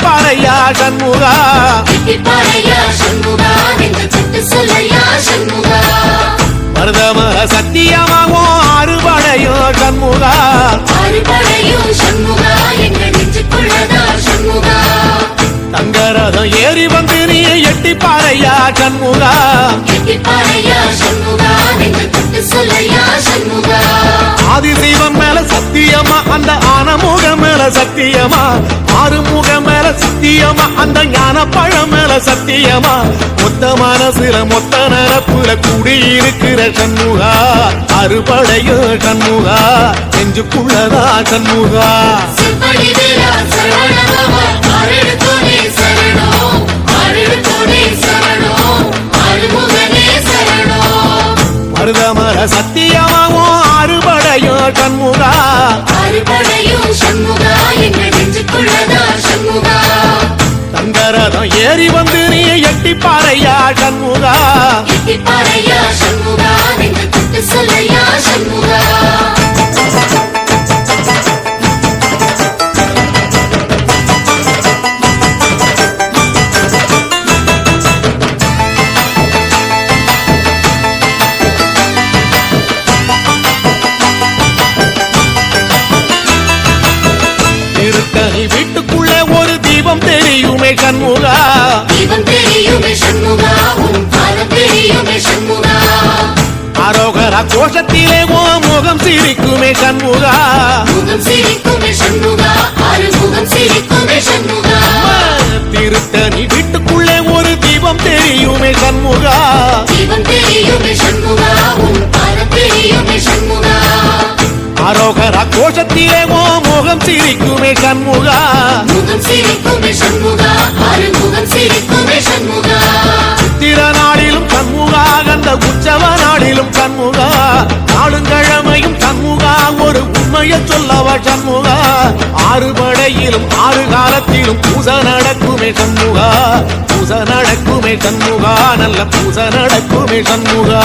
பாறையா சண்முகா மருதமர சத்தியமாகும் ஆறுபடையோ சண்முகா தங்கரதம் ஏறி வந்து நீ எட்டி பாறையா சண்முகா ஆதிசைவன் மேல சத்தியமா அந்த ஆனமுகம் மேல சத்தியமா ஆறுமுகம் மேல சத்தியமா அந்த ஞான பழம் மேல சத்தியமா மொத்த மனசுல மொத்த நரப்புல கூடியிருக்கிற சண்முகா அறுபடையோ சண்முகா நெஞ்சுக்குள்ளதா சண்முகா மருதமர சத்தியமாவும் அறுபடையோ சண்முகா தங்கரதம் ஏறி வந்து நீ எட்டி பாறையா சண்முகா வீட்டுக்குள்ளே ஒரு தீபம் தெரியுமே சண்முகா அரோகரா கோஷத்திலே ஓ முகம் சிரிக்குமே சண்முகா திருத்தணி வீட்டுக்குள்ளே ஒரு தீபம் தெரியுமே சண்முகா அரோகரா கோஷத்திலே ஓ முகம் சிரிக்குமே சண்முகா சித்திர நாளிலும் சண்முகா கந்த உற்சவ நாளிலும் சண்முகா நாளுங்கிழமையும் சண்முகா ஒரு உண்மையை சொல்லவா சண்முகா ஆறுபடையிலும் ஆறு காலத்திலும் பூச நடக்குமே சண்முகா பூச நடக்குமே சண்முகா நல்ல பூச நடக்குமே சண்முகா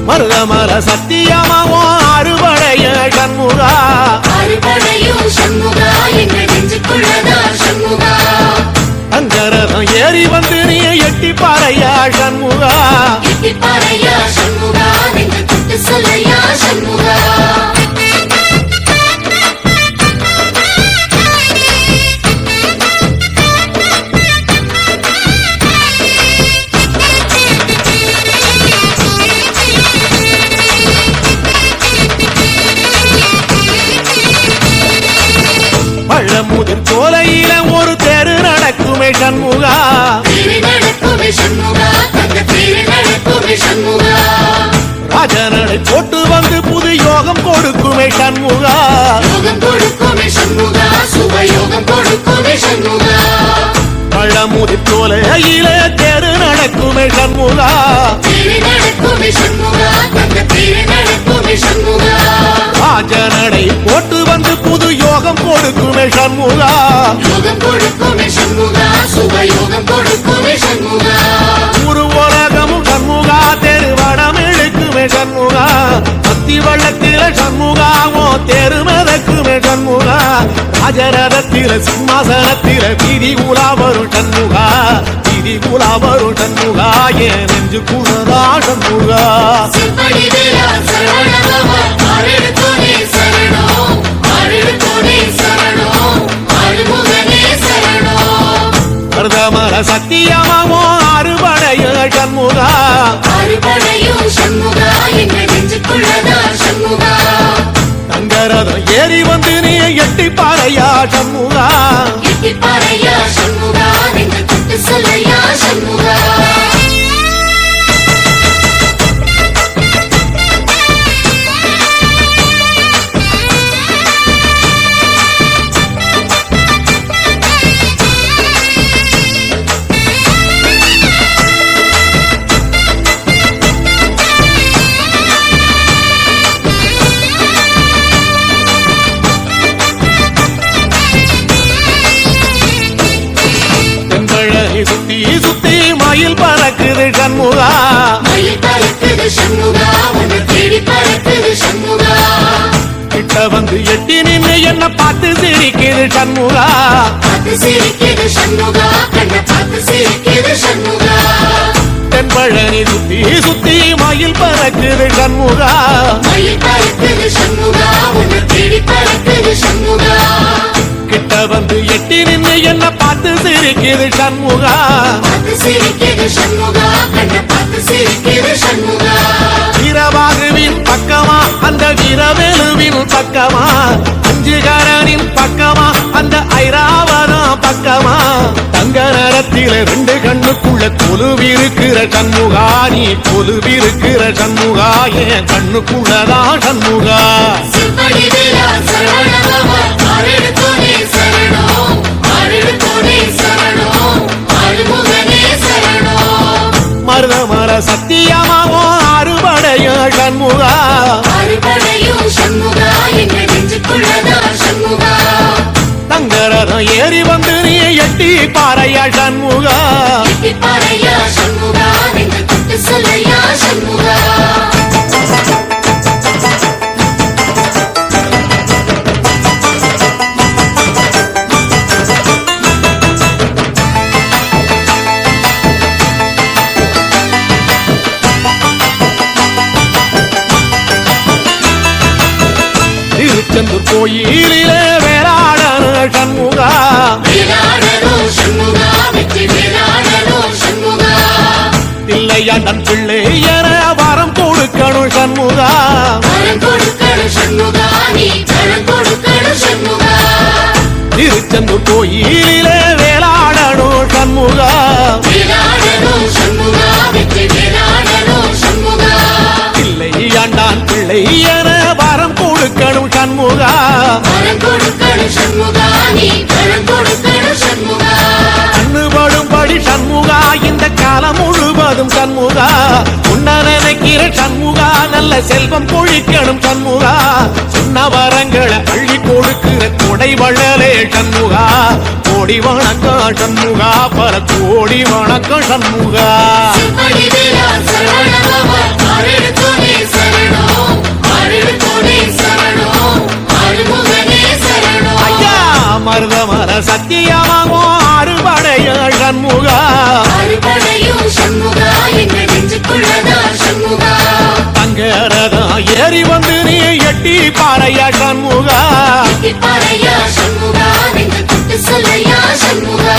மருதமர சத்தியமாவோ அறுபடைய சண்முகா அங்கரதம் ஏறி வந்து நீ எட்டி பாறையா சண்முகா பழமுதிர் சோலையில ஒரு தெரு நடக்குமே சண்முகா ராஜனடை போட்டு வந்து புது யோகம் கொடுக்குமே சண்முகா பழமுதிர் சோலையில தெரு நடக்குமே சண்முகா ராஜனடை போட்டு வந்து புது யோகம் கொடுக்குமே சண்முகா ஒரு உலகமும் சண்முகா தெருவடம் இழுக்குமே சண்முகா பத்தி வள்ளத்தில சண்முகாவோ தெரு மதக்குமே சண்முகா ராஜரதத்தில சிம்மாசனத்தில வீதி உலா வரும் சண்முகா வீதி உலா வரும் சண்முகா ஏன் நெஞ்சு குளரா சண்முகா மருதமர சத்தியமாவோ அறுபடைய சண்முகா தங்கரதம் ஏறி வந்து நீ எட்டி பாறையா சண்முகா சுத்தி சுத்தி மயில் பறக்குது சண்முகா சண்முகா உன்னை தேடி பறக்குது சண்முகா கிட்ட வந்து எட்டி நின்று என்ன பார்த்து சிரிக்குது சண்முகா பார்த்து சிரிக்குது சண்முகா கண்ணை பார்த்து சிரிக்குது சண்முகா தென்பழனி சுத்தி சுத்தி மயில் பறக்குது சண்முகா மயில் பறக்குது சண்முகா உன்னை தேடி பறக்குது சண்முகா கிட்ட வந்து எட்டி நின்று என்ன பார்த்து சிரிக்குது சண்முகா பார்த்து சிரிக்குது சண்முகா கண்ணை பார்த்து சிரிக்குது சண்முகா வீரவாகுவின் பக்கமா அந்த வீரவேலுவின் பக்கமா அஞ்சுகாரனின் பக்கமா அந்த ஐராவதம் பக்கமா தங்க நேரத்தில ரெண்டு கண்ணுக்குள்ள கொலுவிருக்கிற சண்முகா நீ கொலுவிருக்கிற சண்முகா என் கண்ணுக்குள்ளதான் சண்முகா சிற்படி வீரா சரவணபவா ஆரெடுத்தோனே சரணம் ஆரெடுத்தோனே சரணம் ஆறுமுகனே சரணம் மருதமர சத்தியமாவோ அறுபடைய சண்முகா அறுபடையும் சண்முகா எங்க நெஞ்சுக்குள்ளதா சண்முகா தங்கரதம் ஏறி வந்து நீ எட்டி பாறையா சண்முகா எட்டி பாறையா சண்முகா நெஞ்சு தொட்டு சொல்லையா சண்முகா திருச்செந்தூர் கோயிலிலே வேளாடன சண்முகா வேளாடனும் சண்முகா வெற்றி வேளாடனும் சண்முகா தில்லையாண்டன் பிள்ளை என வரம் கொடுக்கணும் சண்முகா வரம் கொடுக்கணும் சண்முகா நீ வரம் கொடுக்கணும் சண்முகா திருச்செந்தூர் கோயிலிலே வேளாடணும் சண்முகா வேளாடனும் சண்முகா வெற்றி வேளாடனும் சண்முகா தில்லையாண்டான் பிள்ளை என வரம் கொடுக்கணும் சண்முகா வரம் கொடுக்கணும் சண்முகா நீ வரம் கொடுக்கணும் சண்முகா கண்ணுபடும்படி சண்முகா இந்த காலம் முழுவதும் சண்முகா உன்ன நினைக்கிற சண்முகா நல்ல செல்வம் பொழிக்கணும் சண்முகா சொன்ன வரங்களை அள்ளி கொடுக்கிற கொடை வள்ளலே சண்முகா கோடி வணக்கம் சண்முகா பல கோடி வணக்கம் சண்முகா சிற்படி வீரா சரவணபவா ஆரெடுத்தோனே சரணம் ஆரெடுத்தோனே சரணம் ஆறுமுகனே சரணம் ஐயா மருதமர சத்தியமாவோ அறுபடைய சண்முகா அறுபடையும் சண்முகா எங்க நெஞ்சுக்குள்ளதா சண்முகா தங்கரதம் ஏறி வந்து நீ எட்டி பாறையா சண்முகா எட்டி பாறையா சண்முகா நெஞ்சு தொட்டு சொல்லையா சண்முகா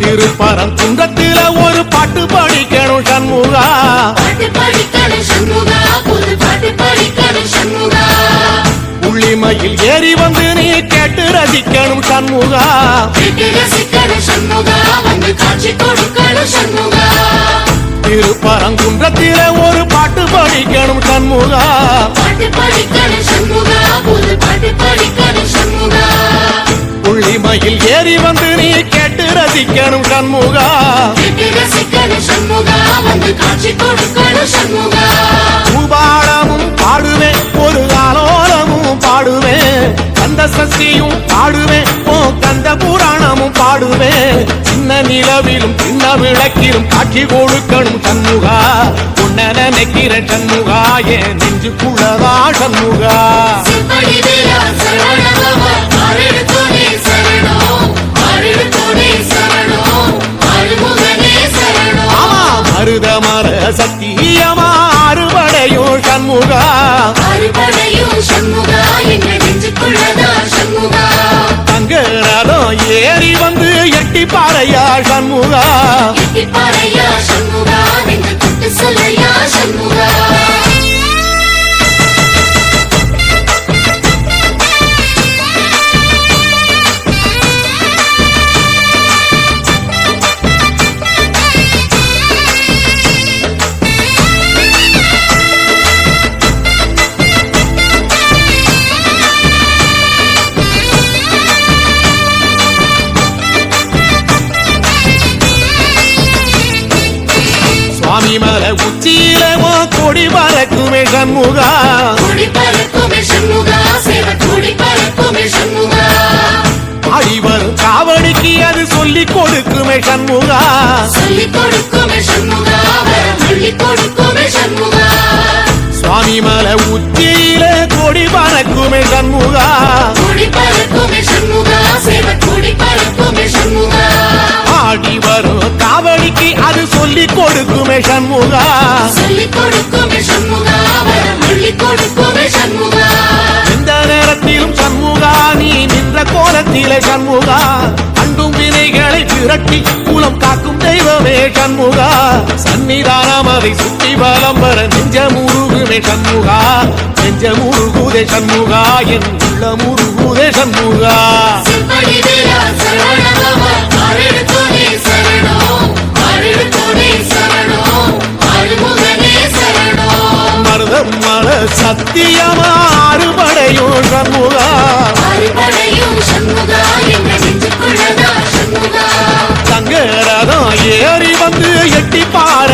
திருப்பரம் குன்றத்தில ஒரு பாட்டு படிக்கணும் சண்முகா பாட்டு படிக்கணும் சண்முகா புது பாட்டு படிக்கணும் சண்முகா உள்ளிமையில் ஏறி வந்து நீ கேட்டு ரசிக்கணும் சண்முகா கேட்டு ரசிக்கணும் சண்முகா வந்து காட்சி கொடுக்கணும் சண்முகா திருப்பரங்குன்றத்தில ஒரு பாட்டு படிக்கணும் சண்முகா பாட்டு படிக்கணும் சண்முகா புது பாட்டு படிக்கணும் சண்முகா உள்ளிமையில் ஏறி வந்து நீ கேட்டு ரசிக்கணும் சண்முகா கேட்டு ரசிக்கணும் சண்முகா வந்து காட்சி கொடுக்கணும் சண்முகா பூபாலமும் பாடுவேன் ஒரு ஆலோலமும் பாடுவேன் கந்த சஷ்டியும் பாடுவேன் ஓ கந்த புராணமும் பாடுவேன் சின்ன நிலவிலும் சின்ன விளக்கிலும் காட்சி கொடுக்கணும் சண்முகா உன்ன நினைக்கிற சண்முகா என் நெஞ்சுக்குள்ளதா சண்முகா சிற்படி வீரா சரவணபவா ஆரெடுத்தோனே சரணம் ஆரெடுத்தோனே சரணம் ஆறுமுகனே சரணம் ஆமா மருதமர சத்தியமா அறுபடையோ சண்முகா அறுபடையும் சண்முகா எங்க நெஞ்சுக்குள்ளதா சண்முகா தங்கரதம் ஏறி வந்து எட்டி பாறையா சண்முகா எட்டி பாறையா சண்முகா நெஞ்சு தொட்டு சொல்லையா சண்முகா சுவாமி மலை உச்சியில கொடி பறக்குமே சண்முகா கொடி பறக்குமே சண்முகா சேவை கொடி பறக்குமே சண்முகா ஆடி வரும் காவடிக்கு அது சொல்லி கொடுக்குமே சண்முகா சொல்லி கொடுக்குமே சண்முகா வரம் அள்ளி கொடுக்குமே சண்முகா சுவாமி மலை உச்சியில கொடி பறக்குமே சண்முகா கொடி பறக்குமே சண்முகா சேவை கொடி பறக்குமே சண்முகா ஆடி வரும் காவடிக்கு அது சொல்லி கொடுக்குமே சண்முகா சொல்லி கொடுக்குமே சண்முகா வரம் அள்ளி கொடுக்குமே சண்முகா எந்த நேரத்திலும் சண்முகா நீ நின்ற கோலத்திலே சண்முகா அண்டும் வினைகளை விரட்டி குலம் காக்கும் தெய்வமே சண்முகா சன்னிதானம் அதை சுற்றி பலம் வர நெஞ்ச முருகுமே சண்முகா நெஞ்ச முருகுதே சண்முகா என் உள்ள முருகுதே சண்முகா செம்படி வீரா சரவணபவா ஆரெடுத்தோனே சரணம் ஆரெடுத்தோனே சரணம் ஆறுமுகனே சரணம் மருதம் மல சத்தியமா அறுபடையும் சண்முகா அறுபடையும் சண்முகா என்ற நெஞ்சுக்குள்ளதா சண்முகா தங்கரதம் ஏறி வந்து எட்டி பாட